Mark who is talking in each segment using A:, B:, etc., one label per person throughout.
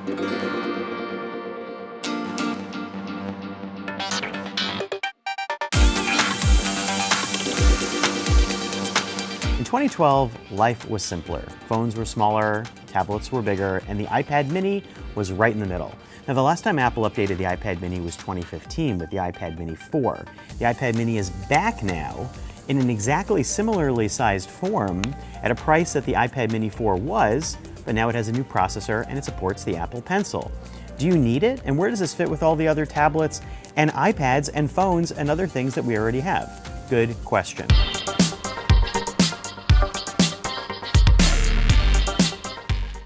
A: In 2012, life was simpler. Phones were smaller, tablets were bigger, and the iPad mini was right in the middle. Now, the last time Apple updated the iPad mini was 2015 with the iPad mini 4. The iPad mini is back now in an exactly similarly sized form at a price that the iPad mini 4 was, but now it has a new processor and it supports the Apple Pencil. Do you need it? And where does this fit with all the other tablets and iPads and phones and other things that we already have? Good question.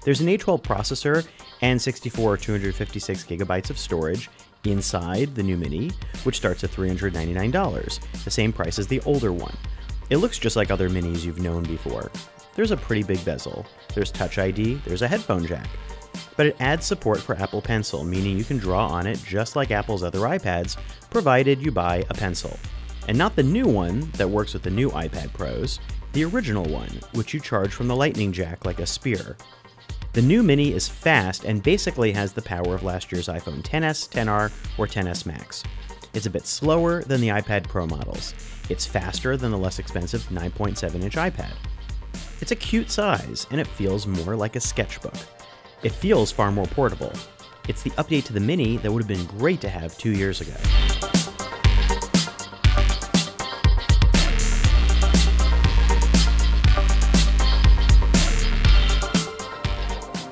A: There's an A12 processor and 64 or 256 gigabytes of storage inside the new Mini, which starts at $399, the same price as the older one. It looks just like other Minis you've known before. There's a pretty big bezel, there's Touch ID, there's a headphone jack. But it adds support for Apple Pencil, meaning you can draw on it just like Apple's other iPads, provided you buy a pencil. And not the new one that works with the new iPad Pros, the original one, which you charge from the Lightning jack like a spear. The new Mini is fast and basically has the power of last year's iPhone XS, XR, or XS Max. It's a bit slower than the iPad Pro models. It's faster than the less expensive 9.7-inch iPad. It's a cute size, and it feels more like a sketchbook. It feels far more portable. It's the update to the Mini that would have been great to have 2 years ago.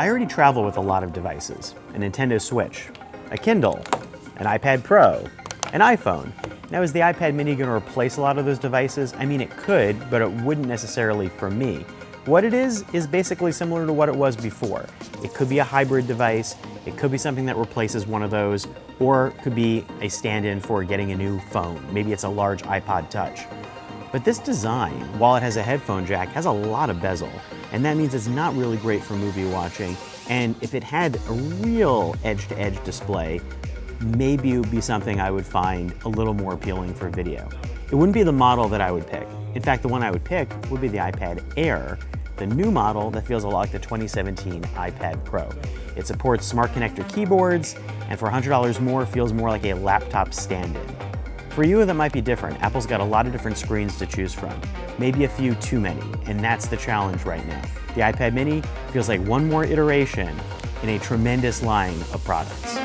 A: I already travel with a lot of devices. A Nintendo Switch, a Kindle, an iPad Pro, an iPhone. Now, is the iPad mini going to replace a lot of those devices? I mean, it could, but it wouldn't necessarily for me. What it is basically similar to what it was before. It could be a hybrid device, it could be something that replaces one of those, or it could be a stand-in for getting a new phone. Maybe it's a large iPod Touch. But this design, while it has a headphone jack, has a lot of bezel, and that means it's not really great for movie watching. And if it had a real edge-to-edge display, maybe it would be something I would find a little more appealing for video. It wouldn't be the model that I would pick. In fact, the one I would pick would be the iPad Air, the new model that feels a lot like the 2017 iPad Pro. It supports smart connector keyboards, and for $100 more, feels more like a laptop stand-in. For you, that might be different. Apple's got a lot of different screens to choose from. Maybe a few too many, and that's the challenge right now. The iPad mini feels like one more iteration in a tremendous line of products.